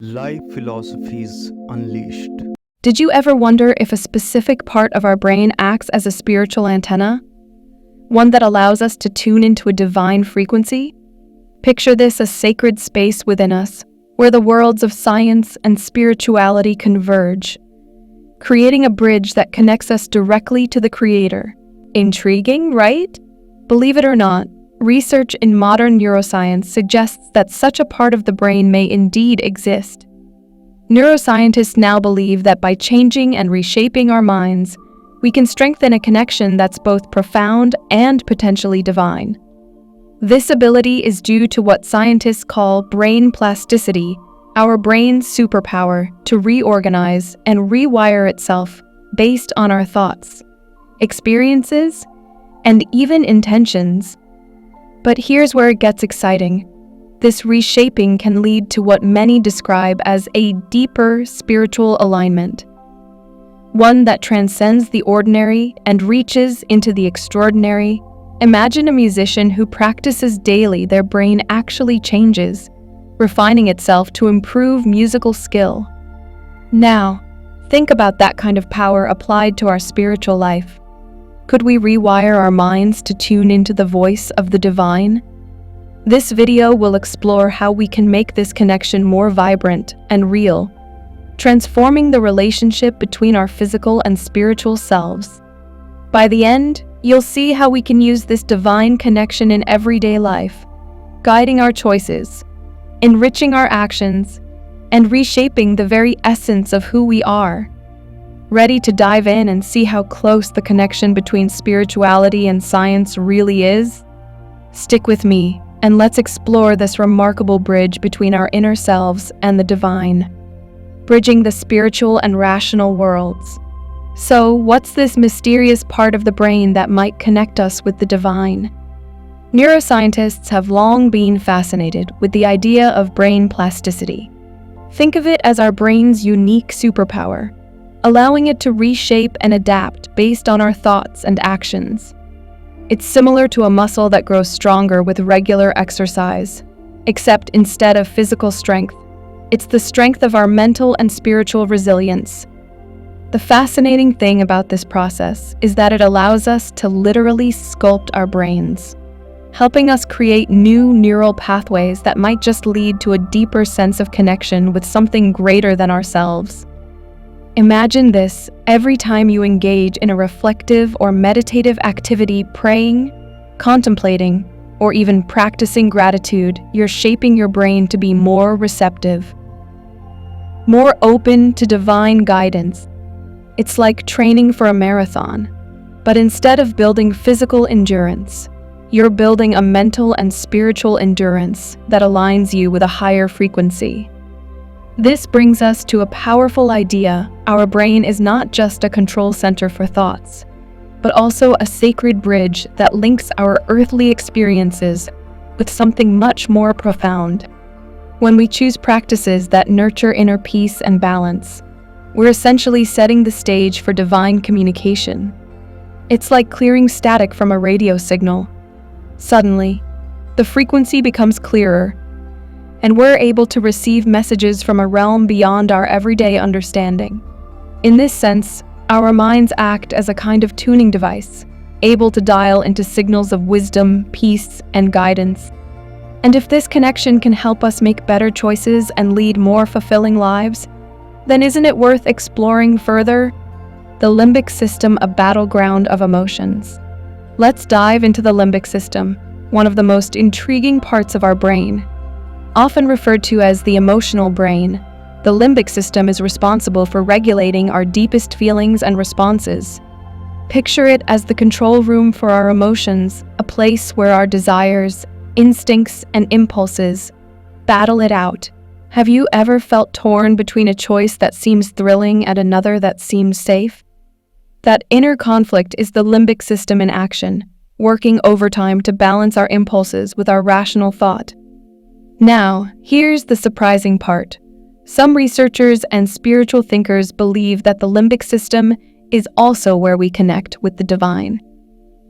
Life Philosophies Unleashed. Did you ever wonder if a specific part of our brain acts as a spiritual antenna? One that allows us to tune into a divine frequency? Picture this as sacred space within us, where the worlds of science and spirituality converge, creating a bridge that connects us directly to the Creator. Intriguing, right? Believe it or not, research in modern neuroscience suggests that such a part of the brain may indeed exist. Neuroscientists now believe that by changing and reshaping our minds, we can strengthen a connection that's both profound and potentially divine. This ability is due to what scientists call brain plasticity, our brain's superpower to reorganize and rewire itself based on our thoughts, experiences, and even intentions. But here's where it gets exciting. This reshaping can lead to what many describe as a deeper spiritual alignment, one that transcends the ordinary and reaches into the extraordinary. Imagine a musician who practices daily. Their brain actually changes, refining itself to improve musical skill. Now, think about that kind of power applied to our spiritual life. Could we rewire our minds to tune into the voice of the divine? This video will explore how we can make this connection more vibrant and real, transforming the relationship between our physical and spiritual selves. By the end, you'll see how we can use this divine connection in everyday life, guiding our choices, enriching our actions, and reshaping the very essence of who we are. Ready to dive in and see how close the connection between spirituality and science really is? Stick with me, and let's explore this remarkable bridge between our inner selves and the divine, bridging the spiritual and rational worlds. So, what's this mysterious part of the brain that might connect us with the divine? Neuroscientists have long been fascinated with the idea of brain plasticity. Think of it as our brain's unique superpower, allowing it to reshape and adapt based on our thoughts and actions. It's similar to a muscle that grows stronger with regular exercise, except instead of physical strength, it's the strength of our mental and spiritual resilience. The fascinating thing about this process is that it allows us to literally sculpt our brains, helping us create new neural pathways that might just lead to a deeper sense of connection with something greater than ourselves. Imagine this: every time you engage in a reflective or meditative activity, praying, contemplating, or even practicing gratitude, you're shaping your brain to be more receptive, more open to divine guidance. It's like training for a marathon, but instead of building physical endurance, you're building a mental and spiritual endurance that aligns you with a higher frequency. This brings us to a powerful idea. Our brain is not just a control center for thoughts, but also a sacred bridge that links our earthly experiences with something much more profound. When we choose practices that nurture inner peace and balance, we're essentially setting the stage for divine communication. It's like clearing static from a radio signal. Suddenly, the frequency becomes clearer, and we're able to receive messages from a realm beyond our everyday understanding. In this sense, our minds act as a kind of tuning device, able to dial into signals of wisdom, peace, and guidance. And if this connection can help us make better choices and lead more fulfilling lives, then isn't it worth exploring further? The limbic system, a battleground of emotions. Let's dive into the limbic system, one of the most intriguing parts of our brain. Often referred to as the emotional brain, the limbic system is responsible for regulating our deepest feelings and responses. Picture it as the control room for our emotions, a place where our desires, instincts, and impulses battle it out. Have you ever felt torn between a choice that seems thrilling and another that seems safe? That inner conflict is the limbic system in action, working overtime to balance our impulses with our rational thought. Now, here's the surprising part. Some researchers and spiritual thinkers believe that the limbic system is also where we connect with the divine.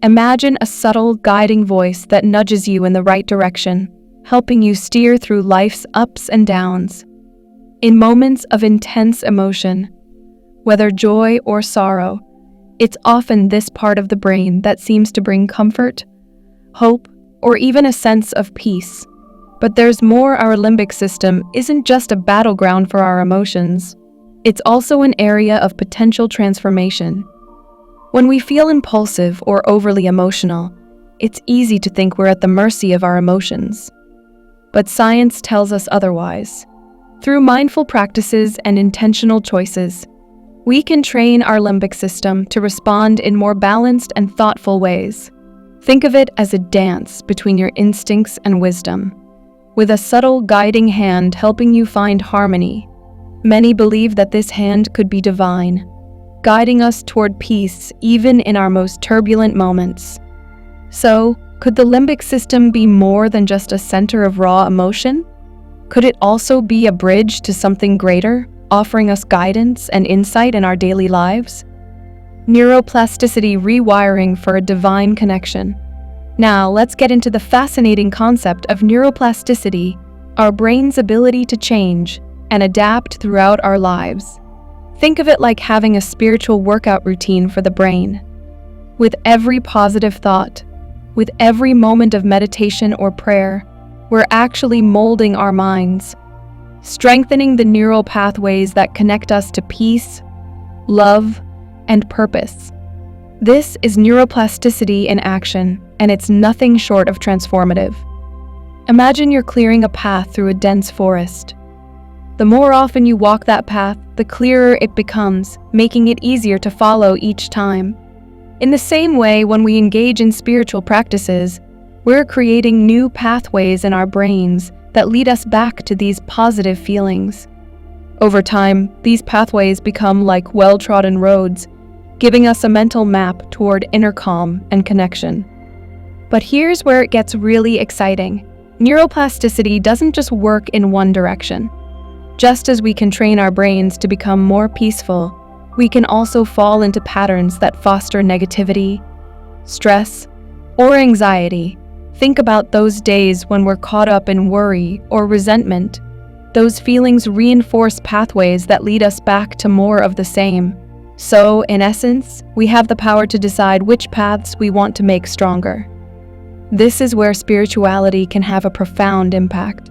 Imagine a subtle, guiding voice that nudges you in the right direction, helping you steer through life's ups and downs. In moments of intense emotion, whether joy or sorrow, it's often this part of the brain that seems to bring comfort, hope, or even a sense of peace. But there's more. Our limbic system isn't just a battleground for our emotions. It's also an area of potential transformation. When we feel impulsive or overly emotional, it's easy to think we're at the mercy of our emotions. But science tells us otherwise. Through mindful practices and intentional choices, we can train our limbic system to respond in more balanced and thoughtful ways. Think of it as a dance between your instincts and wisdom, with a subtle guiding hand helping you find harmony. Many believe that this hand could be divine, guiding us toward peace even in our most turbulent moments. So, could the limbic system be more than just a center of raw emotion? Could it also be a bridge to something greater, offering us guidance and insight in our daily lives? Neuroplasticity, rewiring for a divine connection. Now, let's get into the fascinating concept of neuroplasticity, our brain's ability to change and adapt throughout our lives. Think of it like having a spiritual workout routine for the brain. With every positive thought, with every moment of meditation or prayer, we're actually molding our minds, strengthening the neural pathways that connect us to peace, love, and purpose. This is neuroplasticity in action, and it's nothing short of transformative. Imagine you're clearing a path through a dense forest. The more often you walk that path, the clearer it becomes, making it easier to follow each time. In the same way, when we engage in spiritual practices, we're creating new pathways in our brains that lead us back to these positive feelings. Over time, these pathways become like well-trodden roads, giving us a mental map toward inner calm and connection. But here's where it gets really exciting. Neuroplasticity doesn't just work in one direction. Just as we can train our brains to become more peaceful, we can also fall into patterns that foster negativity, stress, or anxiety. Think about those days when we're caught up in worry or resentment. Those feelings reinforce pathways that lead us back to more of the same. So, in essence, we have the power to decide which paths we want to make stronger. This is where spirituality can have a profound impact.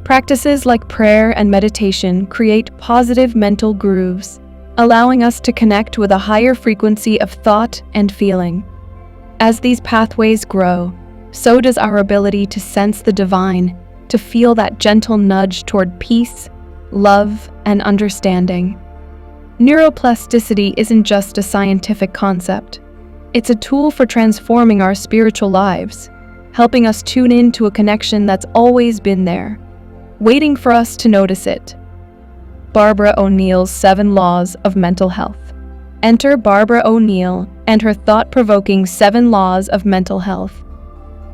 Practices like prayer and meditation create positive mental grooves, allowing us to connect with a higher frequency of thought and feeling. As these pathways grow, so does our ability to sense the divine, to feel that gentle nudge toward peace, love, and understanding. Neuroplasticity isn't just a scientific concept. It's a tool for transforming our spiritual lives, helping us tune in to a connection that's always been there, waiting for us to notice it. Barbara O'Neill's 7 Laws of Mental Health. Enter Barbara O'Neill and her thought-provoking 7 Laws of Mental Health.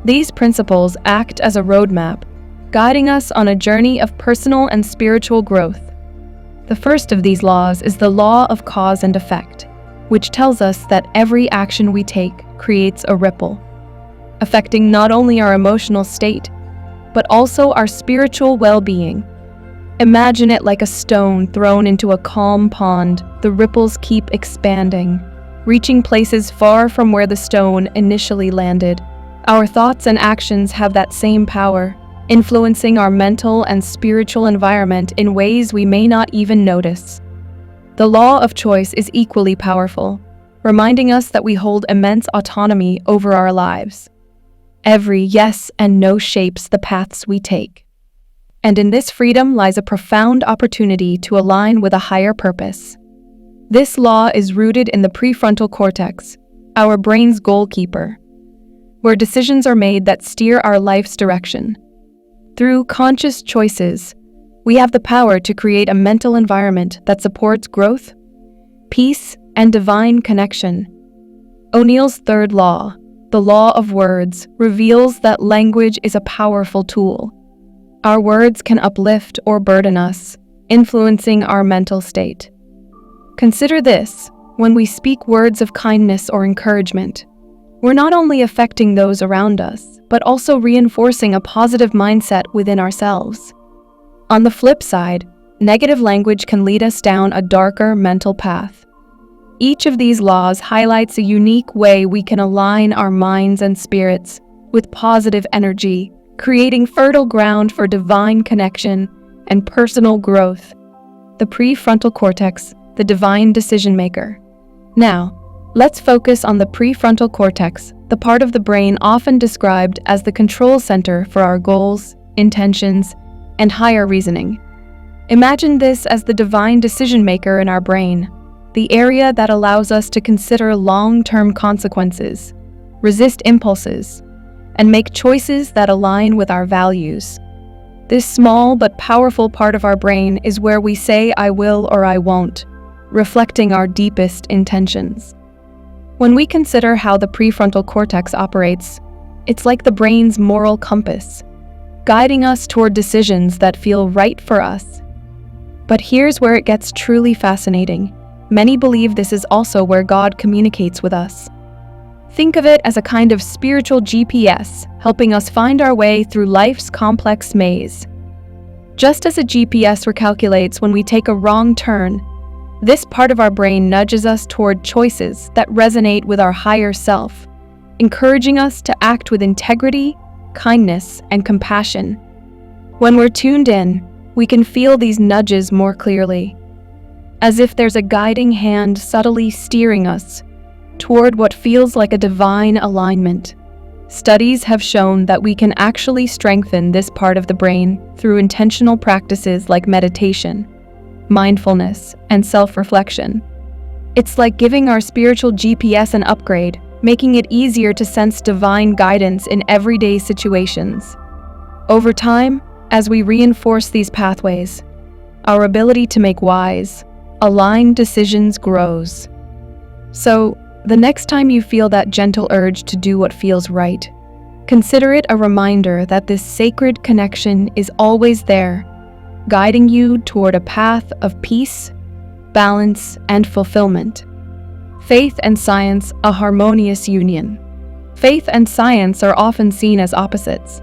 These principles act as a roadmap, guiding us on a journey of personal and spiritual growth. The first of these laws is the law of cause and effect, which tells us that every action we take creates a ripple, affecting not only our emotional state, but also our spiritual well-being. Imagine it like a stone thrown into a calm pond. The ripples keep expanding, reaching places far from where the stone initially landed. Our thoughts and actions have that same power, influencing our mental and spiritual environment in ways we may not even notice. The law of choice is equally powerful, reminding us that we hold immense autonomy over our lives. Every yes and no shapes the paths we take. And in this freedom lies a profound opportunity to align with a higher purpose. This law is rooted in the prefrontal cortex, our brain's goalkeeper, where decisions are made that steer our life's direction. Through conscious choices, we have the power to create a mental environment that supports growth, peace, and divine connection. O'Neill's 3rd law, the law of words, reveals that language is a powerful tool. Our words can uplift or burden us, influencing our mental state. Consider this: when we speak words of kindness or encouragement, we're not only affecting those around us, but also reinforcing a positive mindset within ourselves. On the flip side, negative language can lead us down a darker mental path. Each of these laws highlights a unique way we can align our minds and spirits with positive energy, creating fertile ground for divine connection and personal growth. The prefrontal cortex, the divine decision maker. Now, let's focus on the prefrontal cortex, the part of the brain often described as the control center for our goals, intentions, and higher reasoning. Imagine this as the divine decision maker in our brain, the area that allows us to consider long-term consequences, resist impulses, and make choices that align with our values. This small but powerful part of our brain is where we say I will or I won't, reflecting our deepest intentions. When we consider how the prefrontal cortex operates, it's like the brain's moral compass, guiding us toward decisions that feel right for us. But here's where it gets truly fascinating. Many believe this is also where God communicates with us. Think of it as a kind of spiritual GPS, helping us find our way through life's complex maze. Just as a GPS recalculates when we take a wrong turn, this part of our brain nudges us toward choices that resonate with our higher self, encouraging us to act with integrity, kindness, and compassion. When we're tuned in, we can feel these nudges more clearly, as if there's a guiding hand subtly steering us toward what feels like a divine alignment. Studies have shown that we can actually strengthen this part of the brain through intentional practices like meditation, mindfulness, and self-reflection. It's like giving our spiritual GPS an upgrade, making it easier to sense divine guidance in everyday situations. Over time, as we reinforce these pathways, our ability to make wise, aligned decisions grows. So, the next time you feel that gentle urge to do what feels right, consider it a reminder that this sacred connection is always there, guiding you toward a path of peace, balance, and fulfillment. Faith and science, a harmonious union. Faith and science are often seen as opposites.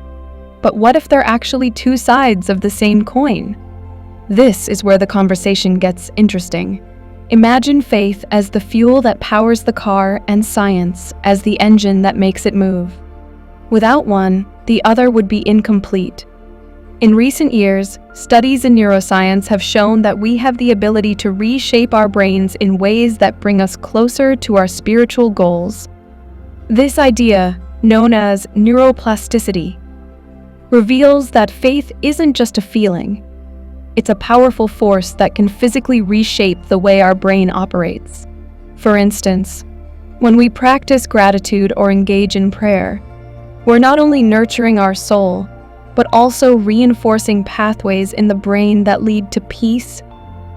But what if they're actually two sides of the same coin? This is where the conversation gets interesting. Imagine faith as the fuel that powers the car and science as the engine that makes it move. Without one, the other would be incomplete. In recent years, studies in neuroscience have shown that we have the ability to reshape our brains in ways that bring us closer to our spiritual goals. This idea, known as neuroplasticity, reveals that faith isn't just a feeling. It's a powerful force that can physically reshape the way our brain operates. For instance, when we practice gratitude or engage in prayer, we're not only nurturing our soul, but also reinforcing pathways in the brain that lead to peace,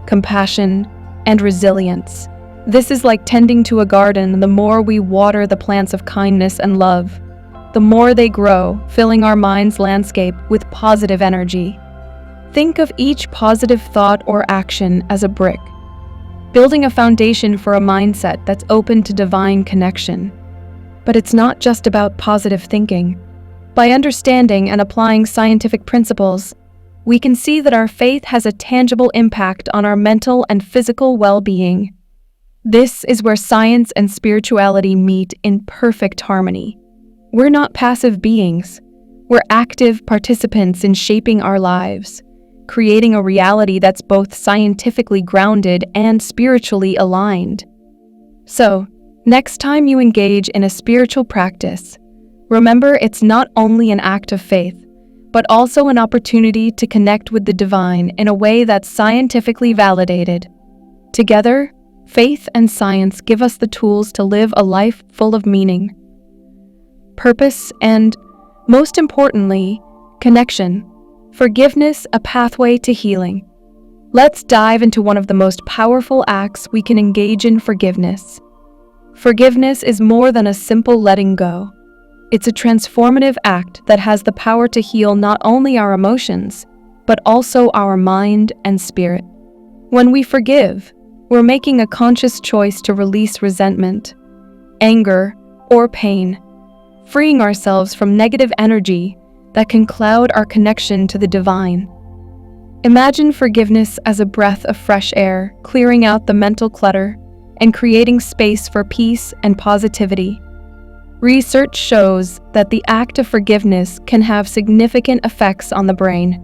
compassion, and resilience. This is like tending to a garden. The more we water the plants of kindness and love, the more they grow, filling our mind's landscape with positive energy. Think of each positive thought or action as a brick, building a foundation for a mindset that's open to divine connection. But it's not just about positive thinking. By understanding and applying scientific principles, we can see that our faith has a tangible impact on our mental and physical well-being. This is where science and spirituality meet in perfect harmony. We're not passive beings. We're active participants in shaping our lives, creating a reality that's both scientifically grounded and spiritually aligned. So, next time you engage in a spiritual practice, remember it's not only an act of faith, but also an opportunity to connect with the divine in a way that's scientifically validated. Together, faith and science give us the tools to live a life full of meaning, purpose, and, most importantly, connection. Forgiveness, a pathway to healing. Let's dive into one of the most powerful acts we can engage in: forgiveness. Forgiveness is more than a simple letting go. It's a transformative act that has the power to heal not only our emotions, but also our mind and spirit. When we forgive, we're making a conscious choice to release resentment, anger, or pain, freeing ourselves from negative energy that can cloud our connection to the divine. Imagine forgiveness as a breath of fresh air, clearing out the mental clutter and creating space for peace and positivity. Research shows that the act of forgiveness can have significant effects on the brain,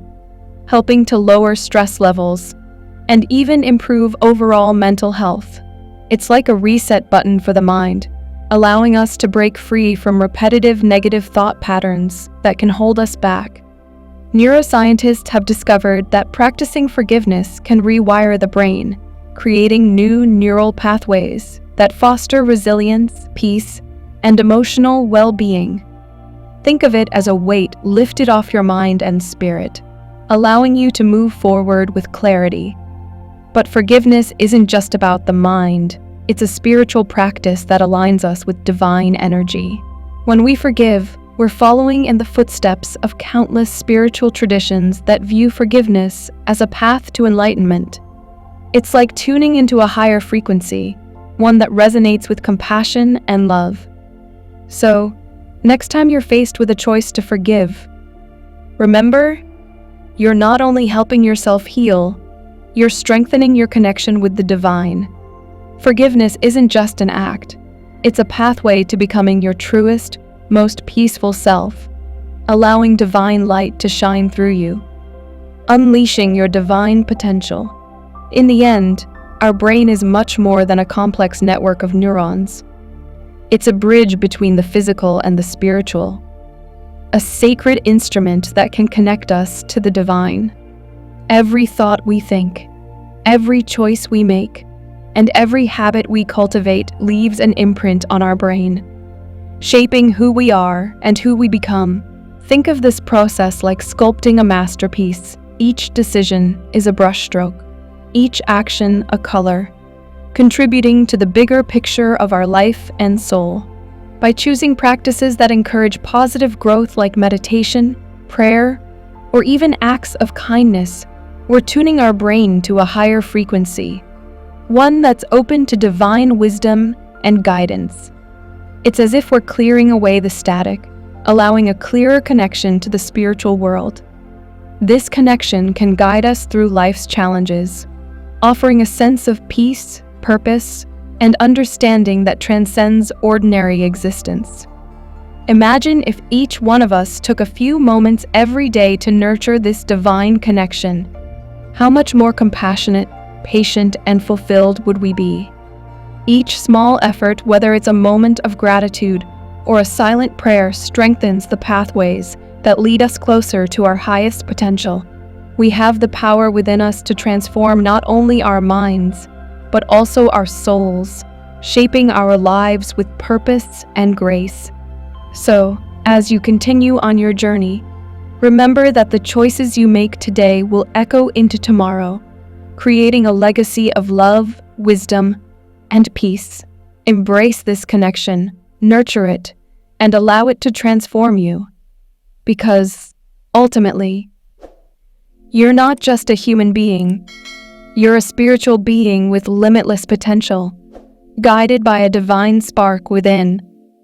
helping to lower stress levels and even improve overall mental health. It's like a reset button for the mind, allowing us to break free from repetitive negative thought patterns that can hold us back. Neuroscientists have discovered that practicing forgiveness can rewire the brain, creating new neural pathways that foster resilience, peace, and emotional well-being. Think of it as a weight lifted off your mind and spirit, allowing you to move forward with clarity. But forgiveness isn't just about the mind. It's a spiritual practice that aligns us with divine energy. When we forgive, we're following in the footsteps of countless spiritual traditions that view forgiveness as a path to enlightenment. It's like tuning into a higher frequency, one that resonates with compassion and love. So, next time you're faced with a choice to forgive, remember, you're not only helping yourself heal, you're strengthening your connection with the divine. Forgiveness isn't just an act, it's a pathway to becoming your truest, most peaceful self, allowing divine light to shine through you, unleashing your divine potential. In the end, our brain is much more than a complex network of neurons. It's a bridge between the physical and the spiritual, a sacred instrument that can connect us to the divine. Every thought we think, every choice we make, and every habit we cultivate leaves an imprint on our brain, shaping who we are and who we become. Think of this process like sculpting a masterpiece. Each decision is a brushstroke, each action a color, contributing to the bigger picture of our life and soul. By choosing practices that encourage positive growth like meditation, prayer, or even acts of kindness, we're tuning our brain to a higher frequency, one that's open to divine wisdom and guidance. It's as if we're clearing away the static, allowing a clearer connection to the spiritual world. This connection can guide us through life's challenges, offering a sense of peace, purpose, and understanding that transcends ordinary existence. Imagine if each one of us took a few moments every day to nurture this divine connection. How much more compassionate, patient, and fulfilled would we be? Each small effort, whether it's a moment of gratitude or a silent prayer, strengthens the pathways that lead us closer to our highest potential. We have the power within us to transform not only our minds, but also our souls, shaping our lives with purpose and grace. So, as you continue on your journey, remember that the choices you make today will echo into tomorrow, creating a legacy of love, wisdom, and peace. Embrace this connection, nurture it, and allow it to transform you. Because, ultimately, you're not just a human being. You're a spiritual being with limitless potential, guided by a divine spark within.